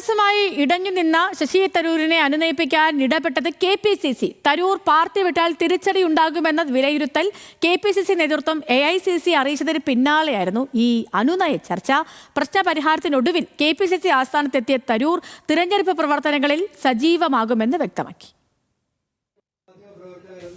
കോൺഗ്രസുമായി ഇടഞ്ഞുനിന്ന ശശി തരൂരിനെ അനുനയിപ്പിക്കാൻ ഇടപെട്ടത് KPCC. തരൂർ പാർട്ടി വിട്ടാൽ തിരിച്ചടി ഉണ്ടാകുമെന്ന വിലയിരുത്തൽ KPCC നേതൃത്വം AICC അറിയിച്ചതിന് പിന്നാലെയായിരുന്നു ഈ അനുനയ ചർച്ച. പ്രശ്നപരിഹാരത്തിനൊടുവിൽ KPCC ആസ്ഥാനത്തെത്തിയ തരൂർ തിരഞ്ഞെടുപ്പ് പ്രവർത്തനങ്ങളിൽ സജീവമാകുമെന്ന് വ്യക്തമാക്കി.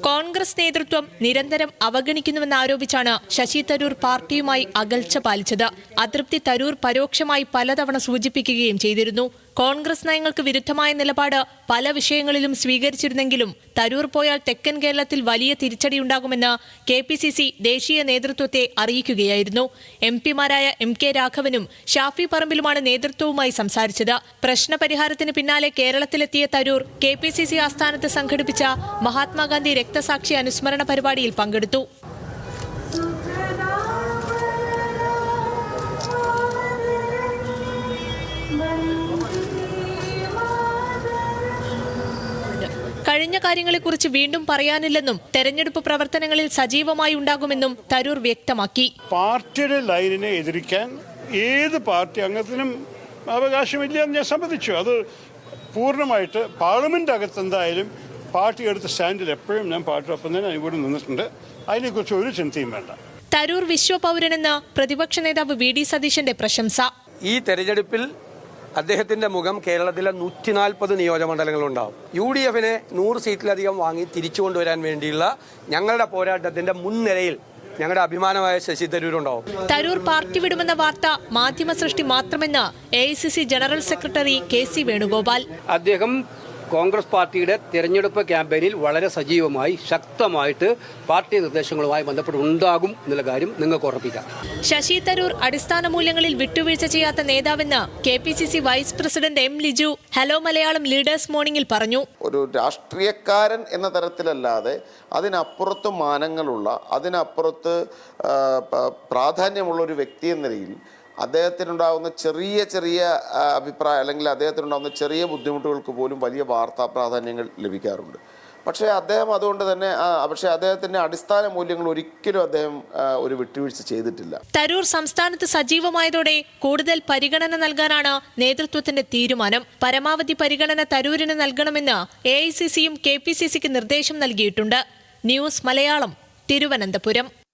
കോൺഗ്രസ് നേതൃത്വം നിരന്തരം അവഗണിക്കുന്നുവെന്നാരോപിച്ചാണ് ശശി തരൂർ പാർട്ടിയുമായി അകൽച്ച പാലിച്ചത്. അതൃപ്തി തരൂർ പരോക്ഷമായി പലതവണ സൂചിപ്പിക്കുകയും ചെയ്തിരുന്നു. കോൺഗ്രസ് നയങ്ങൾക്ക് വിരുദ്ധമായ നിലപാട് പല വിഷയങ്ങളിലും സ്വീകരിച്ചിരുന്നെങ്കിലും തരൂർ പോയാൽ തെക്കൻ കേരളത്തിൽ വലിയ തിരിച്ചടിയുണ്ടാകുമെന്ന് KPCC ദേശീയ നേതൃത്വത്തെ അറിയിക്കുകയായിരുന്നു. MP-മാരായ MK രാഘവനും ഷാഫി പറമ്പിലുമാണ് നേതൃത്വവുമായി സംസാരിച്ചത്. പ്രശ്നപരിഹാരത്തിന് പിന്നാലെ കേരളത്തിലെത്തിയ തരൂർ KPCC ആസ്ഥാനത്ത് സംഘടിപ്പിച്ച മഹാത്മാഗാന്ധി രക്തസാക്ഷി അനുസ്മരണ പരിപാടിയിൽ പങ്കെടുത്തു. കഴിഞ്ഞ കാര്യങ്ങളെക്കുറിച്ച് വീണ്ടും പറയാനില്ലെന്നും തെരഞ്ഞെടുപ്പ് പ്രവർത്തനങ്ങളിൽ സജീവമായി ഉണ്ടാകുമെന്നും തരൂർ വ്യക്തമാക്കി. പാർട്ടിയുടെ ലൈനിനെ എതിരിക്കാൻ ഏത് പാർട്ടി അംഗത്തിനും അവകാശമില്ല എന്ന് ഞാൻ സമ്മതിച്ചു. അത് പൂർണ്ണമായിട്ട് പാർലമെന്റ് അകത്ത് എന്തായാലും പാർട്ടി എടുത്ത സ്റ്റാൻഡിൽ എപ്പോഴും ഞാൻ പാർട്ടിയൊപ്പം തന്നെ അനുകൂലം നിന്നിട്ടുണ്ട്. അതിനെക്കുറിച്ച് ഒരു ചിന്തയും വേണ്ട. തരൂർ വിശ്വപൗരനെന്ന് പ്രതിപക്ഷ നേതാവ് VD സതീശന്റെ പ്രശംസ. ഈ തെരഞ്ഞെടുപ്പിൽ അദ്ദേഹത്തിന്റെ മുഖം കേരളത്തിലെ 140 നിയോജകമണ്ഡലങ്ങളുണ്ടാവും. UDF-നെ 100 സീറ്റിലധികം വാങ്ങി തിരിച്ചു കൊണ്ടുവരാൻ വേണ്ടിയുള്ള ഞങ്ങളുടെ പോരാട്ടത്തിന്റെ മുൻനിരയിൽ ഞങ്ങളുടെ അഭിമാനമായ ശശി തരൂരുണ്ടാവും. തരൂർ പാർട്ടി വിടുമെന്ന വാർത്ത മാധ്യമ സൃഷ്ടി മാത്രമെന്ന് AICC general secretary KC Venugopal. അദ്ദേഹം കോൺഗ്രസ് പാർട്ടിയുടെ തെരഞ്ഞെടുപ്പ് ക്യാമ്പയിനിൽ വളരെ സജീവമായി ശക്തമായിട്ട് പാർട്ടി നിർദ്ദേശങ്ങളുമായി ബന്ധപ്പെട്ടുണ്ടാകും എന്നുള്ള കാര്യം നിങ്ങൾക്ക് ഉറപ്പിക്കാം. ശശി തരൂർ അടിസ്ഥാന മൂല്യങ്ങളിൽ വിട്ടുവീഴ്ച ചെയ്യാത്ത നേതാവെന്ന് KPCC vice president M. Liju hello Malayalam leaders മോർണിംഗിൽ പറഞ്ഞു. ഒരു രാഷ്ട്രീയക്കാരൻ എന്ന തരത്തിലല്ലാതെ അതിനപ്പുറത്ത് മാനങ്ങളുള്ള, അതിനപ്പുറത്ത് പ്രാധാന്യമുള്ള ഒരു വ്യക്തി എന്ന നിലയിൽ അദ്ദേഹത്തിനുണ്ടാകുന്ന ചെറിയ അഭിപ്രായം അല്ലെങ്കിൽ അദ്ദേഹത്തിനുണ്ടാകുന്ന ചെറിയ ബുദ്ധിമുട്ടുകൾക്ക് പോലും വലിയ വാർത്താ പ്രാധാന്യങ്ങൾ ലഭിക്കാറുണ്ട്. പക്ഷേ അദ്ദേഹം അതുകൊണ്ട് തന്നെ അദ്ദേഹത്തിന്റെ അടിസ്ഥാന മൂല്യങ്ങൾ ഒരിക്കലും അദ്ദേഹം ഒരു വിട്ടുവീഴ്ച ചെയ്തിട്ടില്ല. തരൂർ സംസ്ഥാനത്ത് സജീവമായതോടെ കൂടുതൽ പരിഗണന നൽകാനാണ് നേതൃത്വത്തിന്റെ തീരുമാനം. പരമാവധി പരിഗണന തരൂരിന് നൽകണമെന്ന് AICC-യും KPCC-ക്ക് നിർദ്ദേശം നൽകിയിട്ടുണ്ട്. ന്യൂസ് മലയാളം, തിരുവനന്തപുരം.